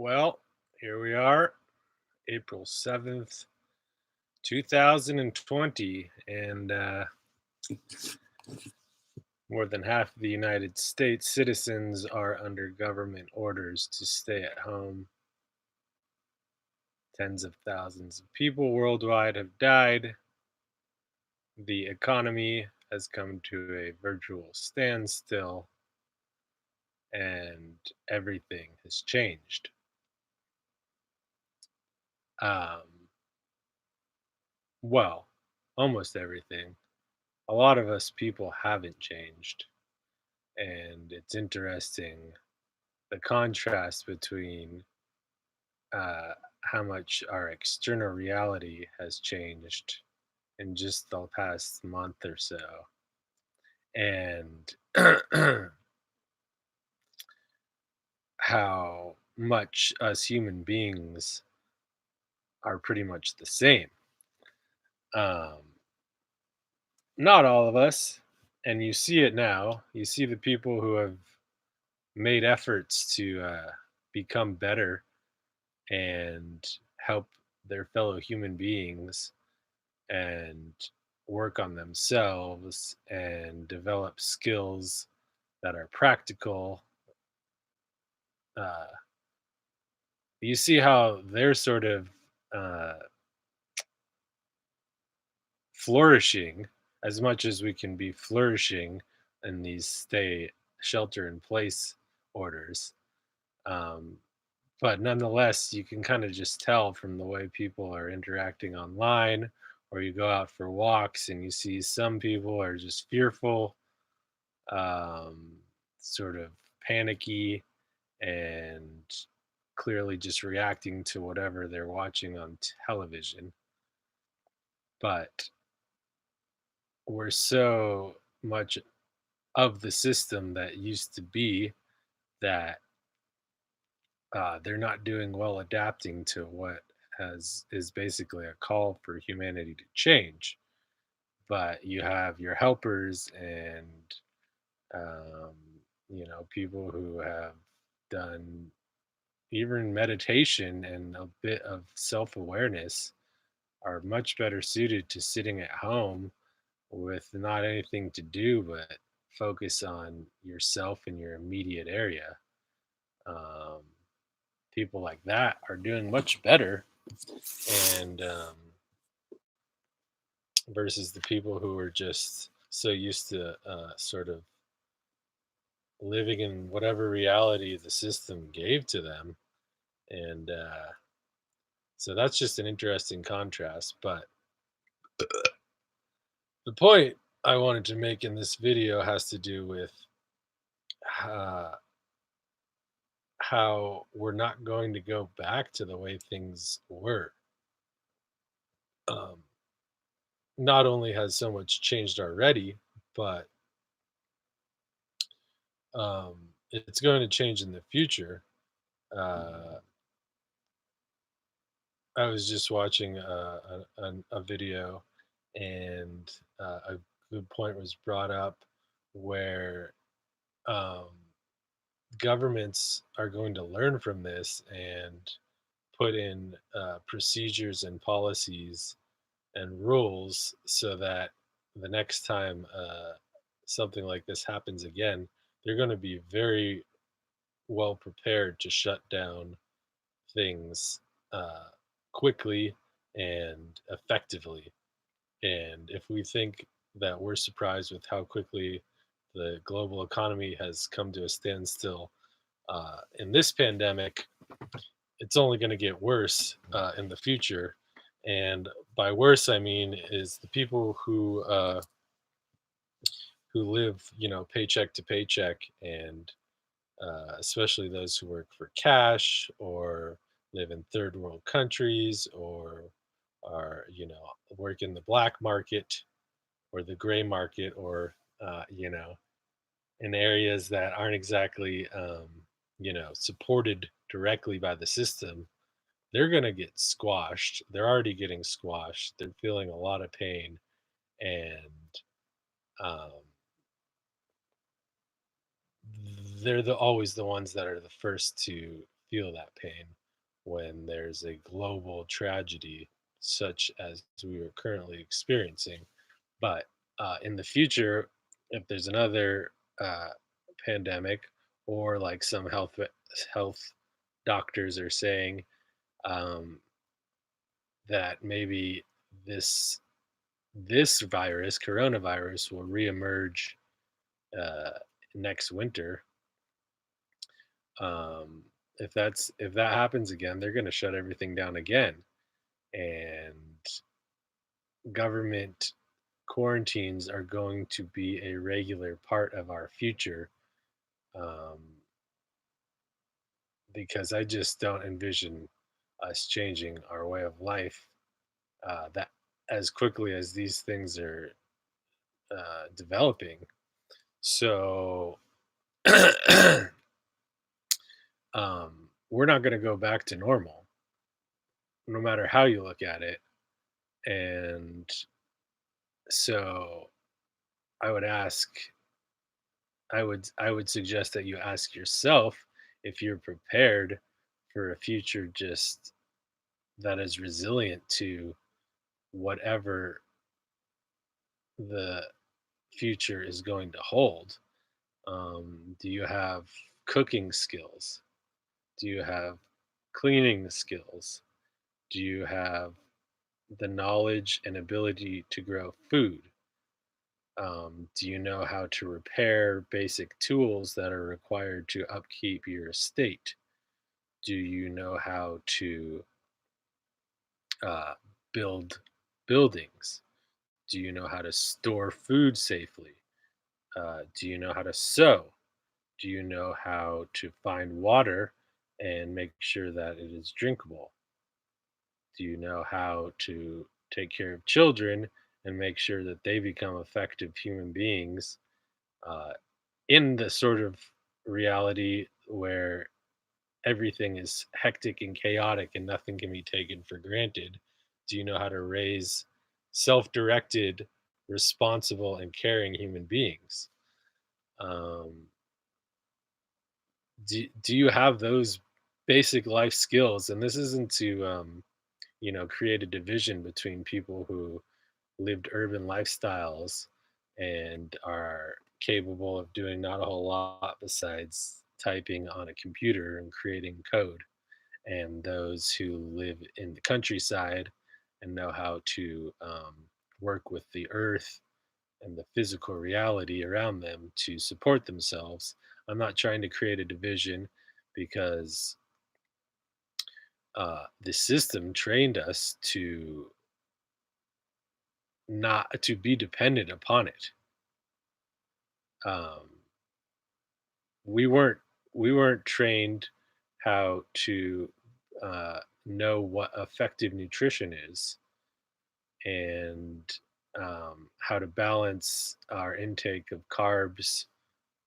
Well, here we are, April 7th, 2020, and more than half of the United States citizens are under government orders to stay at home. Tens of thousands of people worldwide have died. The economy has come to a virtual standstill, and everything has changed. Um, well, almost everything. A lot of us people haven't changed. And it's interesting the contrast between uh, how much our external reality has changed in just the past month or so, and how much us human beings are pretty much the same. Um, Not all of us, and you see it now. You see the people who have made efforts to become better and help their fellow human beings and work on themselves and develop skills that are practical. Uh, you see how they're sort of uh, flourishing as much as we can be flourishing in these stay shelter in place orders. Um, but nonetheless, you can kind of just tell from the way people are interacting online, or you go out for walks and you see some people are just fearful, um, sort of panicky, and clearly just reacting to whatever they're watching on television. But we're so much of the system that used to be that they're not doing well adapting to what has is basically a call for humanity to change. But you have your helpers and um, people who have done even meditation and a bit of self-awareness are much better suited to sitting at home with not anything to do but focus on yourself in your immediate area. Um, People like that are doing much better, and versus the people who are just so used to sort of living in whatever reality the system gave to them. And so that's just an interesting contrast. But the point I wanted to make in this video has to do with uh, how we're not going to go back to the way things were. Um, Not only has so much changed already, but it's going to change in the future. Uh, I was just watching a video, and a good point was brought up where um, governments are going to learn from this and put in procedures and policies and rules so that the next time something like this happens again, they're going to be very well prepared to shut down things uh, quickly and effectively. And if we think that we're surprised with how quickly the global economy has come to a standstill in this pandemic, it's only going to get worse in the future. And by worse, I mean is the people who live, paycheck to paycheck, and especially those who work for cash or live in third world countries or are, work in the black market or the gray market or, in areas that aren't exactly, supported directly by the system. They're going to get squashed. They're already getting squashed. They're feeling a lot of pain. And um, they're always the ones that are the first to feel that pain when there's a global tragedy such as we are currently experiencing. But in the future, if there's another uh, pandemic, or like some health doctors are saying, um, that maybe this this virus, coronavirus, will reemerge uh, next winter. Um, if that happens again, they're going to shut everything down again, and government quarantines are going to be a regular part of our future. Um, because I just don't envision us changing our way of life that as quickly as these things are developing. So we're not going to go back to normal, no matter how you look at it. And so I would ask, I would suggest that you ask yourself if you're prepared for a future just that is resilient to whatever the future is going to hold. Do you have cooking skills? Do you have cleaning skills? Do you have the knowledge and ability to grow food? Do you know how to repair basic tools that are required to upkeep your estate? Do you know how to uh, build buildings? Do you know how to store food safely? Do you know how to sew? Do you know how to find water and make sure that it is drinkable? Do you know how to take care of children and make sure that they become effective human beings uh, in the sort of reality where everything is hectic and chaotic and nothing can be taken for granted? Do you know how to raise self directed, responsible, and caring human beings? Um, do you have those basic life skills? And this isn't to create a division between people who lived urban lifestyles and are capable of doing not a whole lot besides typing on a computer and creating code, and those who live in the countryside and know how to work with the earth and the physical reality around them to support themselves. I'm not trying to create a division because the system trained us to not to be dependent upon it. Um, we weren't we weren't trained how to know what effective nutrition is, and how to balance our intake of carbs,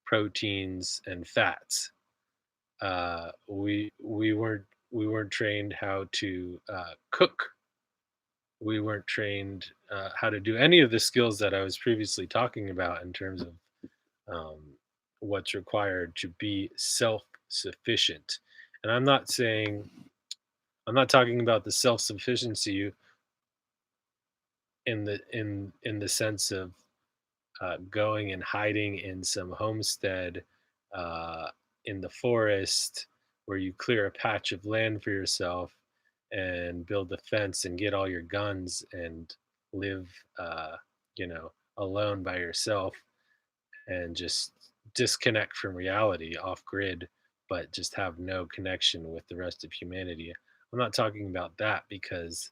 proteins, and fats. We weren't trained how to cook. We weren't trained how to do any of the skills that I was previously talking about in terms of um, what's required to be self-sufficient. And I'm not talking about the self-sufficiency in the sense of going and hiding in some homestead uh, in the forest where you clear a patch of land for yourself and build a fence and get all your guns and live, uh, alone by yourself and just disconnect from reality off grid, but just have no connection with the rest of humanity. I'm not talking about that because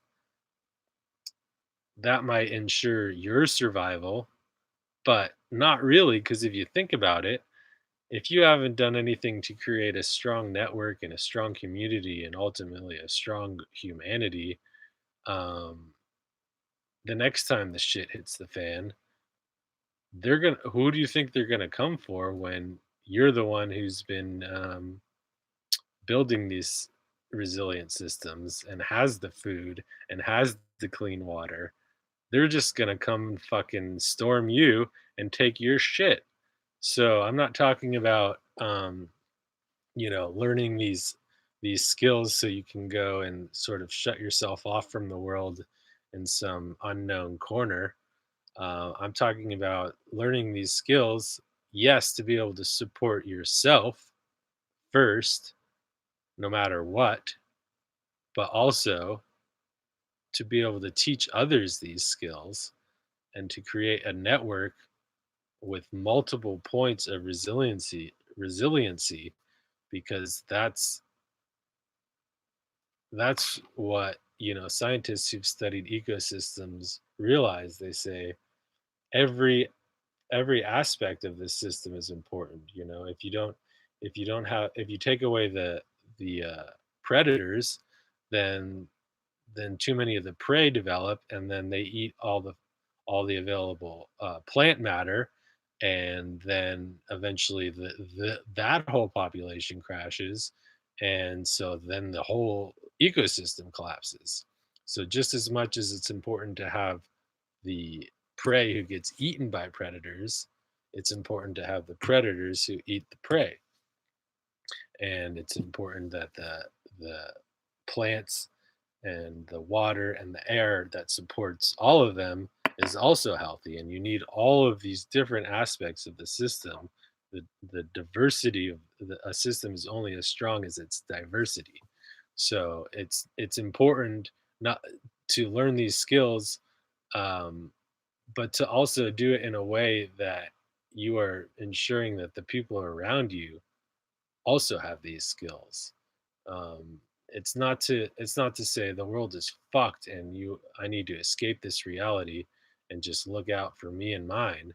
that might ensure your survival, but not really. Because if you think about it, if you haven't done anything to create a strong network and a strong community and ultimately a strong humanity, um, the next time the shit hits the fan, who do you think they're gonna come for when you're the one who's been building these resilient systems and has the food and has the clean water? They're just gonna come and fucking storm you and take your shit. So I'm not talking about learning these these skills so you can go and sort of shut yourself off from the world in some unknown corner. I'm talking about learning these skills, yes, to be able to support yourself first, no matter what, but also to be able to teach others these skills and to create a network with multiple points of resiliency, because that's what, scientists who've studied ecosystems realize. They say every every aspect of this system is important. If you take away the predators, then too many of the prey develop, and then they eat all the available plant matter, and then eventually that whole population crashes, and so then the whole ecosystem collapses. So just as much as it's important to have the prey who gets eaten by predators, it's important to have the predators who eat the prey, and it's important that the plants and the water and the air that supports all of them is also healthy. And you need all of these different aspects of the system. The diversity of a system is only as strong as its diversity. So it's important not to learn these skills, um, but to also do it in a way that you are ensuring that the people around you also have these skills. It's not to say the world is fucked and I need to escape this reality and just look out for me and mine.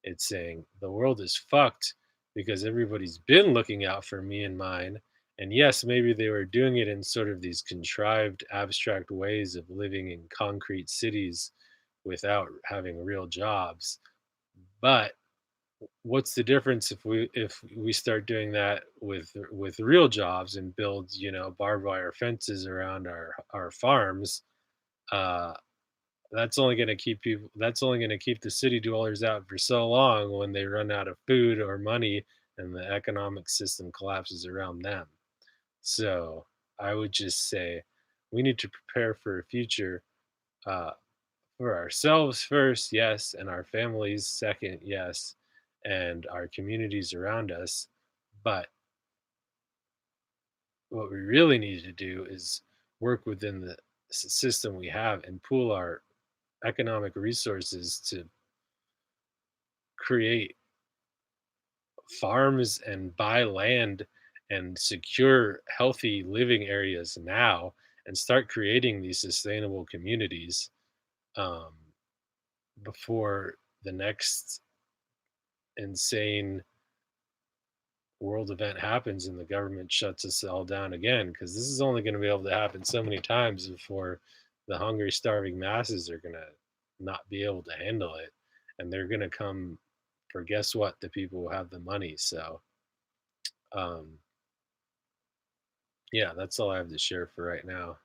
It's saying the world is fucked because everybody's been looking out for me and mine. And yes, maybe they were doing it in sort of these contrived, abstract ways of living in concrete cities without having real jobs. But what's the difference if we start doing that with real jobs and build, barbed wire fences around our farms? uh that's only going to keep the city dwellers out for so long when they run out of food or money and the economic system collapses around them. So I would just say we need to prepare for a future, uh for ourselves first, yes, and our families second, yes, and our communities around us. But what we really need to do is work within the system we have and pool our economic resources to create farms and buy land and secure healthy living areas now, and start creating these sustainable communities, um, before the next insane world event happens and the government shuts us all down again, because this is only going to be able to happen so many times before the hungry starving masses are going to not be able to handle it, and they're going to come for, guess what, the people who have the money. So um yeah, that's all I have to share for right now.